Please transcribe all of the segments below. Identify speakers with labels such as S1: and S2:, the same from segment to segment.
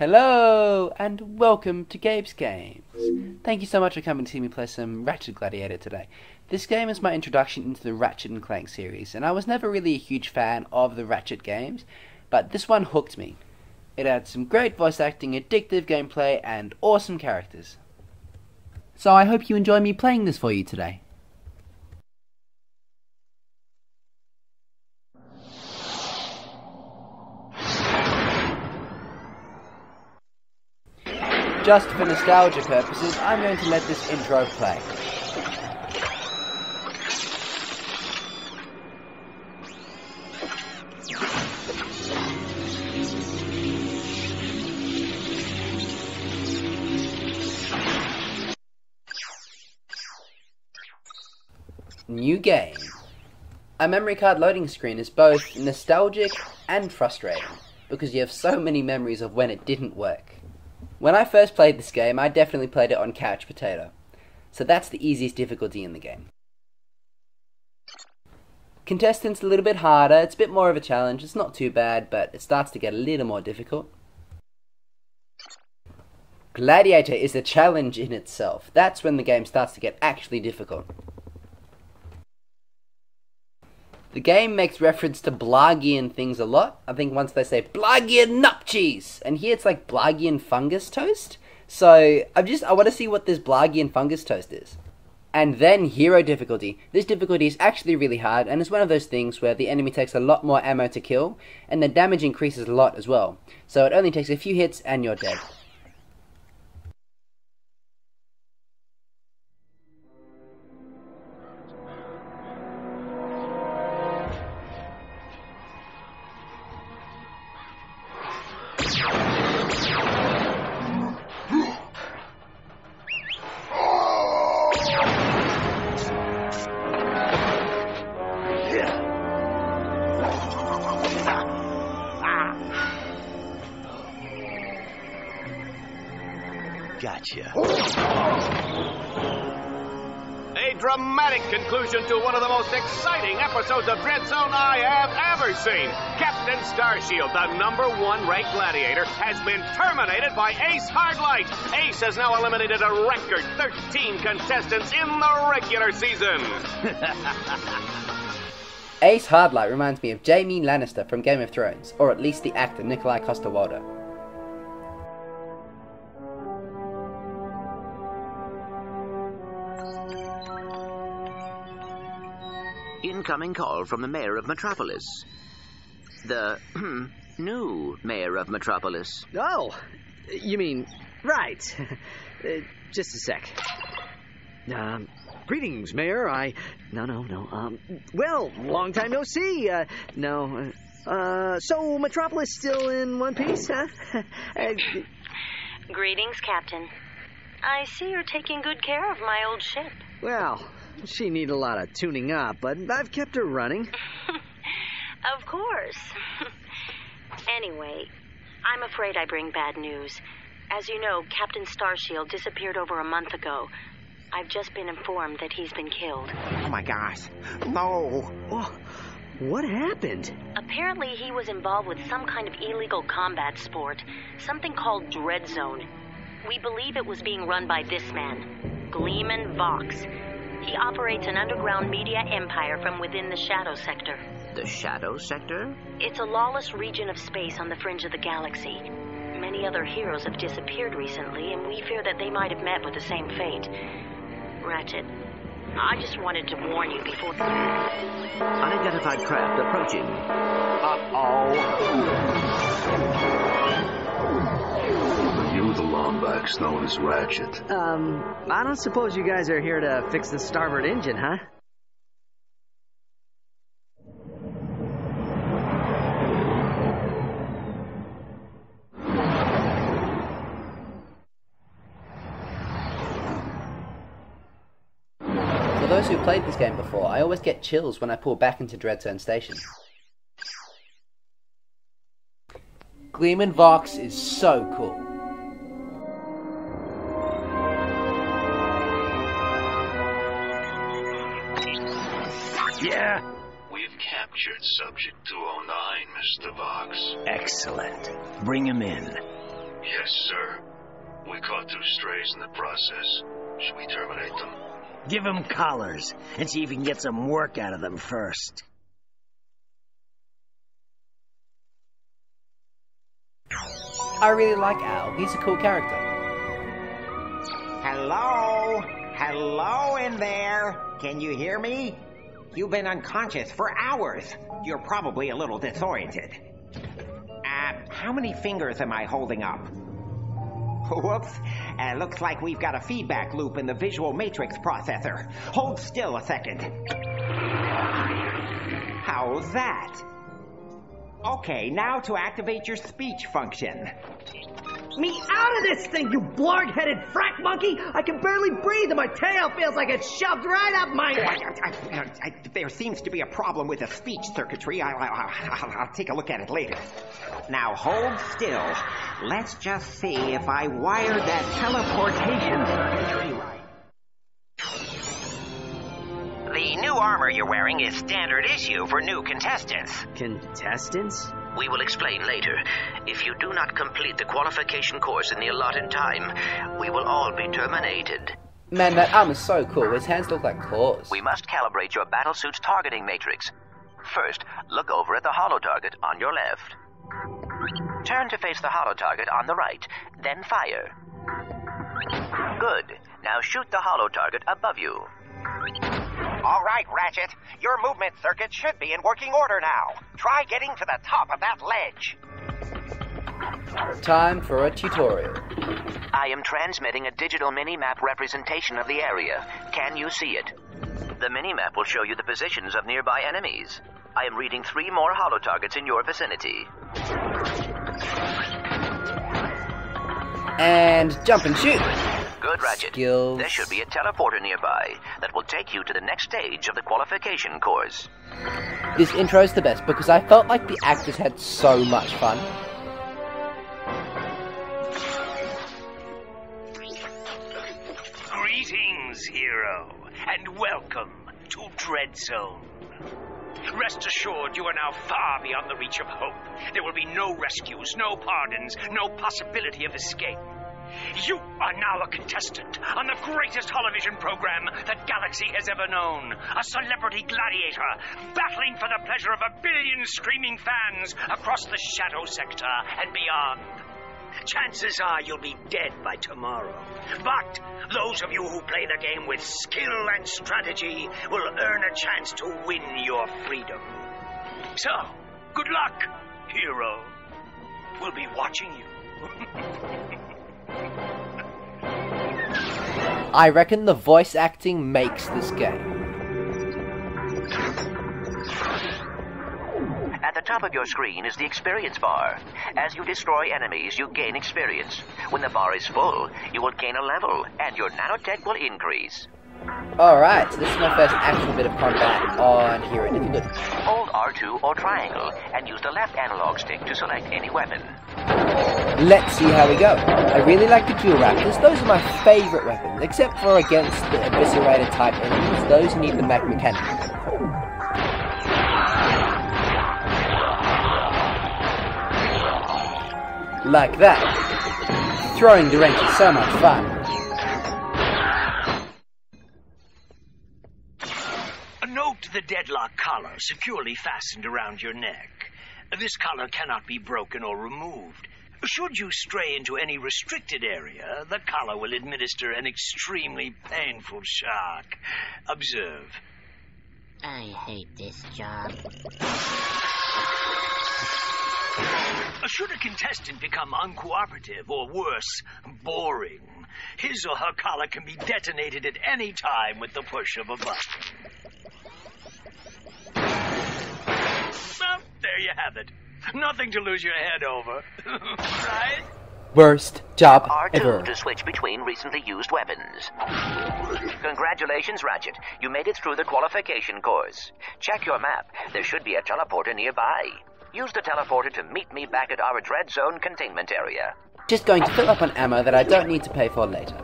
S1: Hello, and welcome to Gabe's Games. Thank you so much for coming to see me play some Ratchet Gladiator today. This game is my introduction into the Ratchet and Clank series, and I was never really a huge fan of the Ratchet games, but this one hooked me. It had some great voice acting, addictive gameplay, and awesome characters. So I hope you enjoy me playing this for you today. Just for nostalgia purposes, I'm going to let this intro play. New game. A memory card loading screen is both nostalgic and frustrating, because you have so many memories of when it didn't work. When I first played this game, I definitely played it on Couch Potato, so that's the easiest difficulty in the game. Contestants a little bit harder, it's a bit more of a challenge, it's not too bad, but it starts to get a little more difficult. Gladiator is a challenge in itself, that's when the game starts to get actually difficult. The game makes reference to Blagian things a lot. I think once they say Blagian nut cheese, and here it's like Blagian fungus toast. So I want to see what this Blagian fungus toast is. And then hero difficulty. This difficulty is actually really hard, and it's one of those things where the enemy takes a lot more ammo to kill, and the damage increases a lot as well. So it only takes a few hits and you're dead.
S2: Gotcha.
S3: A dramatic conclusion to one of the most exciting episodes of Dread Zone I have ever seen. Captain Starshield, the #1 ranked gladiator, has been terminated by Ace Hardlight. Ace has now eliminated a record 13 contestants in the regular season.
S1: Ace Hardlight reminds me of Jaime Lannister from Game of Thrones, or at least the actor Nikolai Coster-Waldau.
S2: Incoming call from the mayor of Metropolis. The new mayor of Metropolis.
S4: Oh, you mean, right. Just a sec. Greetings, Mayor. No. Well, long time no see. So Metropolis still in one piece, huh?
S5: Greetings, Captain. I see you're taking good care of my old ship.
S4: Well, she needs a lot of tuning up, but I've kept her running.
S5: Of course. Anyway, I'm afraid I bring bad news. As you know, Captain Starshield disappeared over a month ago. I've just been informed that he's been killed.
S2: Oh my gosh. No.
S4: Oh, what happened?
S5: Apparently he was involved with some kind of illegal combat sport, something called Dread Zone. We believe it was being run by this man, Gleeman Vox. He operates an underground media empire from within the Shadow Sector.
S2: The Shadow Sector?
S5: It's a lawless region of space on the fringe of the galaxy. Many other heroes have disappeared recently, and we fear that they might have met with the same fate. Ratchet, I just wanted to warn you before...
S2: Unidentified craft approaching.
S6: You the Lombax known as Ratchet.
S4: I don't suppose you guys are here to fix the starboard engine, huh?
S1: For those who played this game before, I always get chills when I pull back into Dread Zone Station. Gleeman Vox is so cool.
S4: Yeah.
S6: We've captured Subject 209, Mr. Vox.
S2: Excellent. Bring him in.
S6: Yes, sir. We caught 2 strays in the process. Should we terminate them?
S4: Give them collars and see if you can get some work out of them first.
S1: I really like Al. He's a cool character.
S7: Hello? Hello in there? Can you hear me? You've been unconscious for hours. You're probably a little disoriented. How many fingers am I holding up? Whoops. Looks like we've got a feedback loop in the visual matrix processor. Hold still a second. How's that? Okay, now to activate your speech function.
S8: Me out of this thing, you blarg-headed frack monkey! I can barely breathe and my tail feels like it's shoved right up my...
S7: There seems to be a problem with the speech circuitry. I'll take a look at it later. Now hold still. Let's just see if I wired that teleportation circuitry right. The new armor you're wearing is standard issue for new contestants.
S4: Contestants?
S2: We will explain later. If you do not complete the qualification course in the allotted time, we will all be terminated.
S1: Man, that armor's so cool. His hands look like claws.
S2: We must calibrate your battlesuit's targeting matrix. First, look over at the holo target on your left. Turn to face the holo target on the right, then fire. Good. Now shoot the holo target above you.
S7: All right, Ratchet. Your movement circuit should be in working order now. Try getting to the top of that ledge.
S1: Time for a tutorial.
S2: I am transmitting a digital mini-map representation of the area. Can you see it? The mini-map will show you the positions of nearby enemies. I am reading 3 more holo targets in your vicinity.
S1: And jump and shoot.
S2: Good, Ratchet.
S1: Skills.
S2: There should be a teleporter nearby that will take you to the next stage of the qualification course.
S1: This intro's the best because I felt like the actors had so much fun.
S9: Greetings, hero, and welcome to Dread Zone. Rest assured, you are now far beyond the reach of hope. There will be no rescues, no pardons, no possibility of escape. You are now a contestant on the greatest television program that Galaxy has ever known. A celebrity gladiator, battling for the pleasure of 1 billion screaming fans across the Shadow Sector and beyond. Chances are you'll be dead by tomorrow. But those of you who play the game with skill and strategy will earn a chance to win your freedom. So, good luck, hero. We'll be watching you.
S1: I reckon the voice acting makes this game.
S2: At the top of your screen is the experience bar. As you destroy enemies, you gain experience. When the bar is full, you will gain a level, and your nanotech will increase.
S1: Alright, so this is my first actual bit of combat on Hero Difficult.
S2: Hold R2 or triangle, and use the left analog stick to select any weapon.
S1: Let's see how we go. I really like the dual raptors. Those are my favourite weapons, except for against the eviscerator type enemies. Those need the mag mechanic. Like that. Throwing the wrench is so much fun.
S9: Note the deadlock collar securely fastened around your neck. This collar cannot be broken or removed. Should you stray into any restricted area, the collar will administer an extremely painful shock. Observe.
S10: I hate this job.
S9: Should a contestant become uncooperative or worse, boring, his or her collar can be detonated at any time with the push of a button. Well, there you have it. Nothing to lose your head over. Right?
S1: Worst job
S2: R2
S1: ever.
S2: to switch between recently used weapons. Congratulations, Ratchet. You made it through the qualification course. Check your map. There should be a teleporter nearby. Use the teleporter to meet me back at our Dread Zone containment area.
S1: Just going to fill up on ammo that I don't need to pay for later.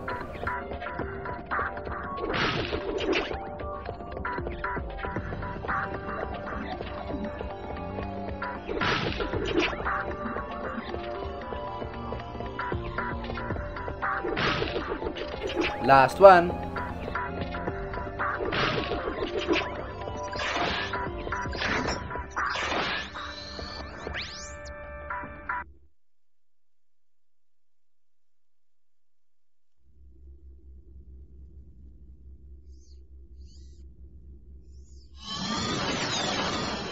S1: Last one.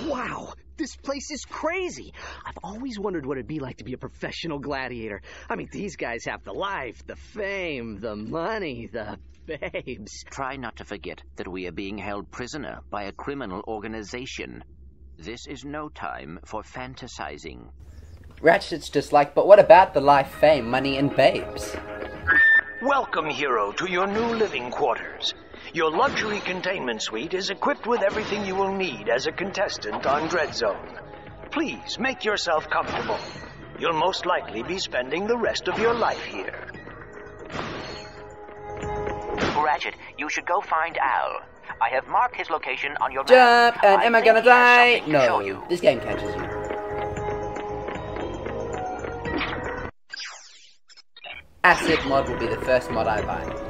S4: Wow, this place is crazy. I've always wondered what it'd be like to be a professional gladiator. I mean, these guys have the life, the fame, the money, the babes.
S2: Try not to forget that we are being held prisoner by a criminal organization. This is no time for fantasizing.
S1: Ratchet's just like, but what about the life, fame, money, and babes?
S9: Welcome, hero, to your new living quarters. Your luxury containment suite is equipped with everything you will need as a contestant on Dread Zone. Please make yourself comfortable. You'll most likely be spending the rest of your life here.
S2: Ratchet, you should go find Al. I have marked his location on your
S1: Jump!
S2: map.
S1: And am I gonna
S2: think he
S1: die?
S2: has something to show
S1: No,
S2: you.
S1: this game catches you. Acid mod will be the first mod I buy.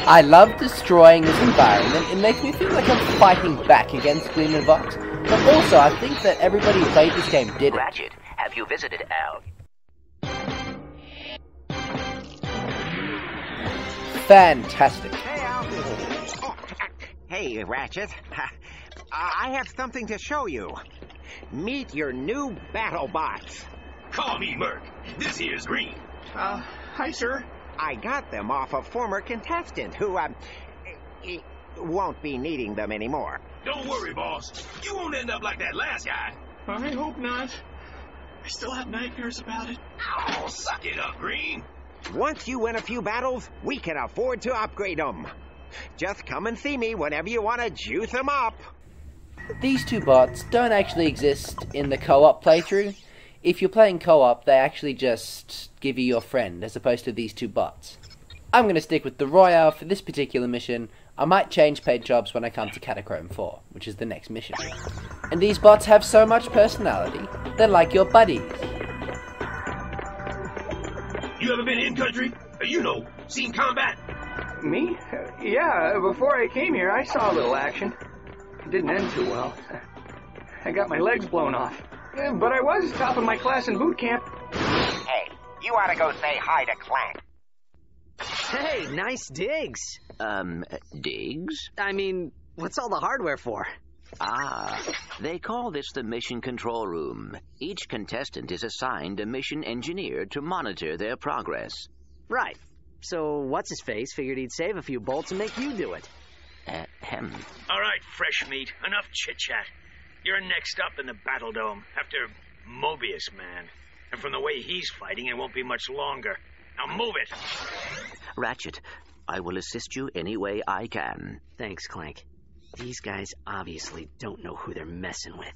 S1: I love destroying this environment. It makes me feel like I'm fighting back against Gleam and Vox. But also, I think that everybody who played this game did it.
S2: Ratchet, have you visited Al?
S1: Fantastic.
S7: Hey, Ratchet. I have something to show you. Meet your new battle bots.
S6: Call me Merc. This here's Green.
S11: Hi, sir.
S7: I got them off a former contestant who, won't be needing them anymore.
S6: Don't worry, boss. You won't end up like that last guy.
S11: I hope not. I still have nightmares about it.
S6: Oh, suck it up, Green.
S7: Once you win a few battles, we can afford to upgrade them. Just come and see me whenever you want to juice them up.
S1: These two bots don't actually exist in the co-op playthrough. If you're playing co-op, they actually just give you your friend, as opposed to these two bots. I'm going to stick with the Royale for this particular mission. I might change paid jobs when I come to Catachrome 4, which is the next mission. And these bots have so much personality, they're like your buddies.
S6: You ever been in country? Seen combat?
S11: Me? Yeah, before I came here, I saw a little action. It didn't end too well. I got my legs blown off. But I was top of my class in boot camp.
S7: Hey, you ought to go say hi to Clank.
S4: Hey, nice digs.
S2: Digs?
S4: I mean, what's all the hardware for?
S2: Ah, they call this the mission control room. Each contestant is assigned a mission engineer to monitor their progress.
S4: Right. So what's-his-face figured he'd save a few bolts and make you do it.
S9: All right, fresh meat. Enough chit-chat. You're next up in the Battle Dome after Mobius Man. And from the way he's fighting, it won't be much longer. Now move it.
S2: Ratchet, I will assist you any way I can.
S4: Thanks, Clank. These guys obviously don't know who they're messing with.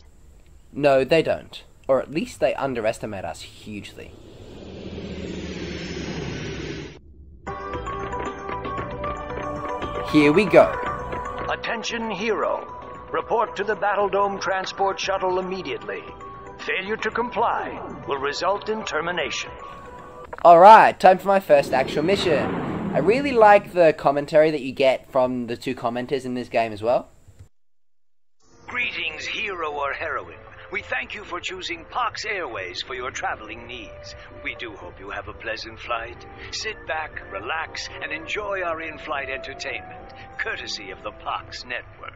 S1: No, they don't. Or at least they underestimate us hugely. Here we go.
S9: Attention, hero. Report to the Battle Dome transport shuttle immediately. Failure to comply will result in termination.
S1: Alright, time for my first actual mission. I really like the commentary that you get from the two commenters in this game as well.
S9: Greetings, hero or heroine. We thank you for choosing Pox Airways for your traveling needs. We do hope you have a pleasant flight. Sit back, relax, and enjoy our in-flight entertainment, courtesy of the Pox Network.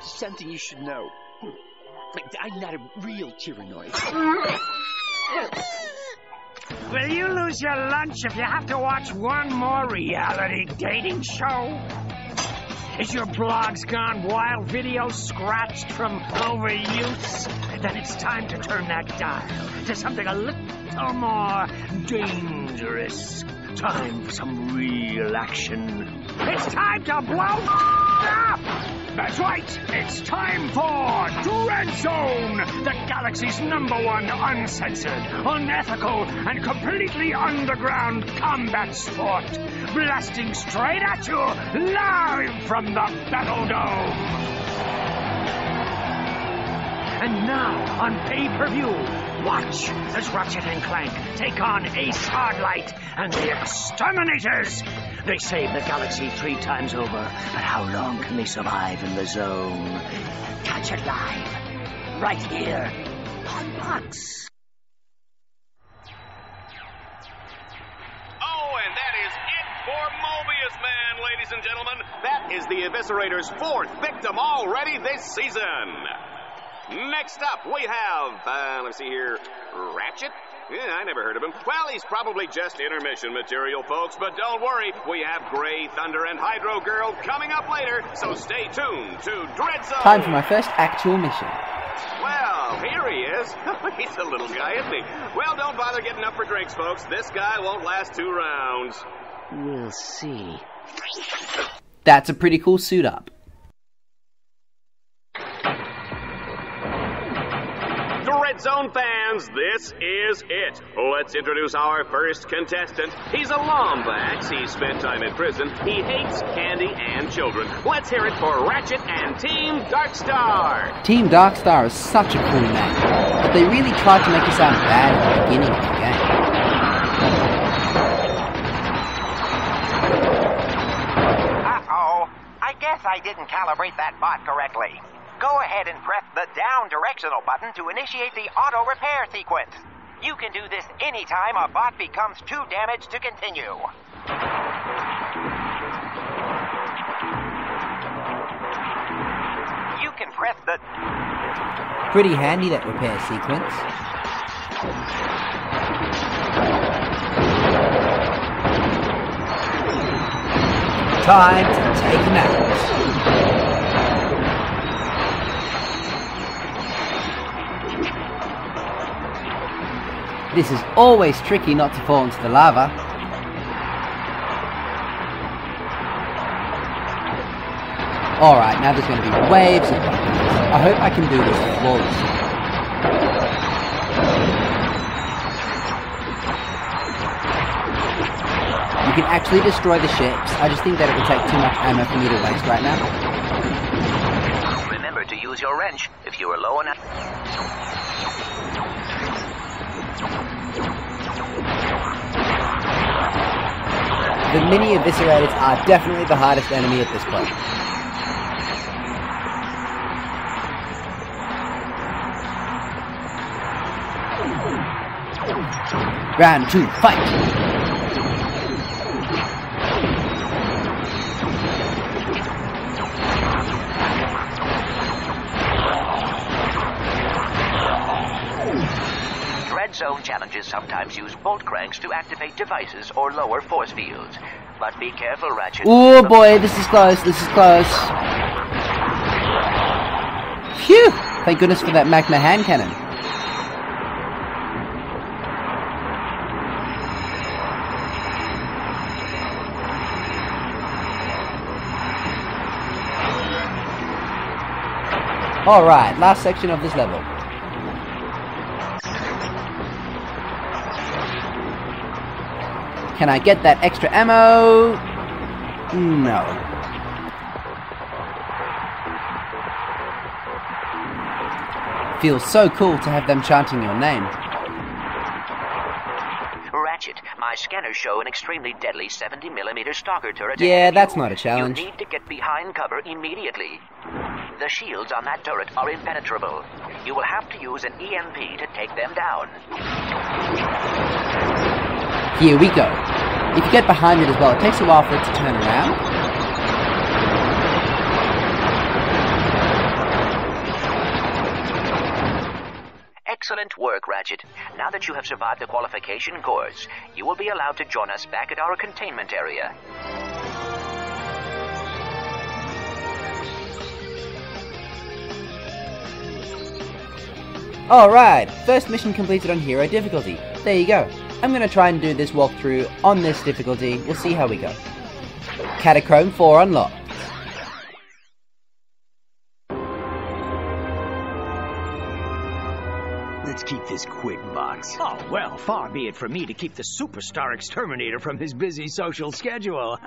S12: Something you should know. I'm not a real tyrannoid.
S13: Will you lose your lunch if you have to watch one more reality dating show? Is your blogs gone wild, videos scratched from overuse? Then it's time to turn that dial to something a little more dangerous. Time for some real action. It's time to blow up! That's right, it's time for Dread Zone, the galaxy's #1 uncensored, unethical, and completely underground combat sport. Blasting straight at you, live from the Battle Dome. And now, on pay-per-view, watch as Ratchet and Clank take on Ace Hardlight and the Exterminators. They saved the galaxy 3 times over, but how long can they survive in the zone? Catch it live, right here on Fox.
S3: Oh, and that is it for Mobius Man, ladies and gentlemen. That is the Eviscerator's 4th victim already this season. Next up, we have, let's see here, Ratchet? Yeah, I never heard of him. Well, he's probably just intermission material, folks, but don't worry. We have Grey Thunder and Hydro Girl coming up later, so stay tuned to Dreadzone.
S1: Time for my first actual mission.
S3: Well, here he is. He's a little guy, isn't he? Well, don't bother getting up for drinks, folks. This guy won't last 2 rounds.
S4: We'll see.
S1: That's a pretty cool suit up.
S3: Dreadzone fans, this is it. Let's introduce our first contestant. He's a Lombax. He spent time in prison. He hates candy and children. Let's hear it for Ratchet and Team Darkstar.
S1: Team Darkstar is such a cool name, but they really tried to make it sound bad at the beginning of the game.
S7: Uh-oh. I guess I didn't calibrate that bot correctly. Go ahead and press the down directional button to initiate the auto repair sequence. You can do this anytime a bot becomes too damaged to continue. You can press the...
S1: Pretty handy, that repair sequence. Time to take him out. This is always tricky not to fall into the lava. Alright, now there's going to be waves of buttons. I hope I can do this flawlessly. You can actually destroy the ships. I just think that it would take too much ammo for me to waste right now.
S2: Remember to use your wrench if you are low enough.
S1: The mini Eviscerators are definitely the hardest enemy at this point. Round 2, fight!
S2: Zone challenges sometimes use bolt cranks to activate devices or lower force fields. But be careful, Ratchet.
S1: Oh boy, this is close, this is close. Phew! Thank goodness for that magma hand cannon. Alright, last section of this level. Can I get that extra ammo? No. Feels so cool to have them chanting your name.
S2: Ratchet, my scanners show an extremely deadly 70mm stalker turret.
S1: Yeah, that's not a challenge.
S2: You need to get behind cover immediately. The shields on that turret are impenetrable. You will have to use an EMP to take them down.
S1: Here we go. If you get behind it as well, it takes a while for it to turn around.
S2: Excellent work, Ratchet. Now that you have survived the qualification course, you will be allowed to join us back at our containment area.
S1: Alright, first mission completed on Hero difficulty. There you go. I'm going to try and do this walkthrough on this difficulty. We'll see how we go. Catacomb 4 unlocked.
S12: Let's keep this quick, Box.
S13: Oh, well, far be it from me to keep the superstar exterminator from his busy social schedule.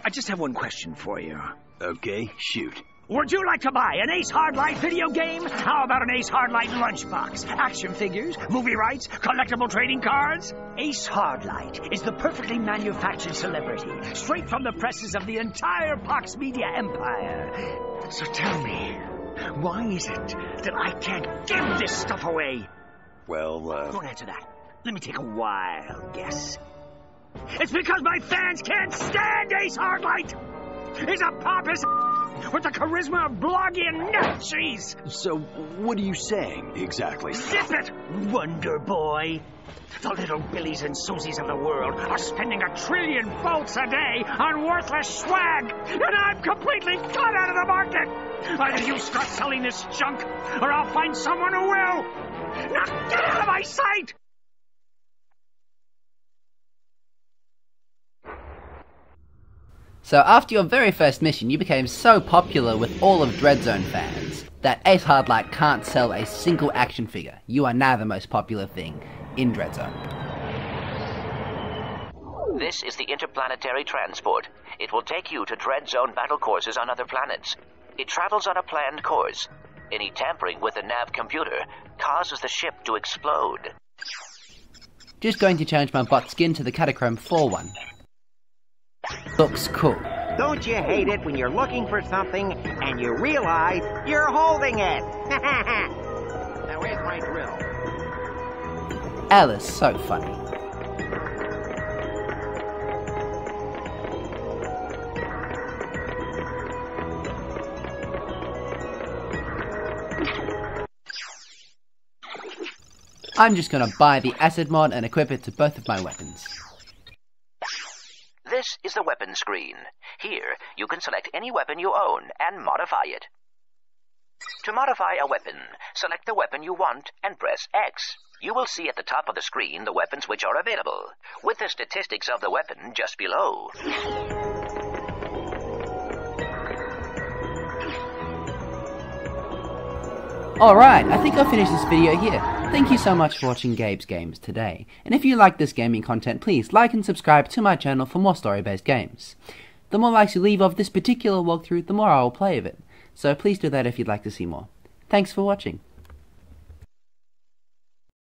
S13: I just have one question for you.
S12: Okay, shoot.
S13: Would you like to buy an Ace Hardlight video game? How about an Ace Hardlight lunchbox? Action figures, movie rights, collectible trading cards? Ace Hardlight is the perfectly manufactured celebrity, straight from the presses of the entire Fox Media empire. So tell me, why is it that I can't give this stuff away?
S12: Well,
S13: Don't answer that. Let me take a wild guess. It's because my fans can't stand Ace Hardlight! He's a pompous with the charisma of bloggy and nut cheese!
S12: So, what are you saying, exactly?
S13: Zip it, Wonder Boy! The little Billies and Susies of the world are spending 1 trillion volts a day on worthless swag, and I'm completely cut out of the market! Either you start selling this junk, or I'll find someone who will! Now get out of my sight!
S1: So after your very first mission, you became so popular with all of Dreadzone fans that Ace Hardlight can't sell a single action figure. You are now the most popular thing in Dreadzone.
S2: This is the interplanetary transport. It will take you to Dreadzone battle courses on other planets. It travels on a planned course. Any tampering with the nav computer causes the ship to explode.
S1: Just going to change my bot skin to the Catachrome 4 one. Looks cool.
S7: Don't you hate it when you're looking for something and you realize you're holding it? Now where's my drill?
S1: Alice, so funny. I'm just gonna buy the acid mod and equip it to both of my weapons.
S2: This is the weapon screen. Here, you can select any weapon you own and modify it. To modify a weapon, select the weapon you want and press X. You will see at the top of the screen the weapons which are available, with the statistics of the weapon just below.
S1: Alright, I think I'll finish this video here. Thank you so much for watching Gabe's Games today, and if you like this gaming content, please like and subscribe to my channel for more story-based games. The more likes you leave of this particular walkthrough, the more I will play of it, so please do that if you'd like to see more. Thanks for watching.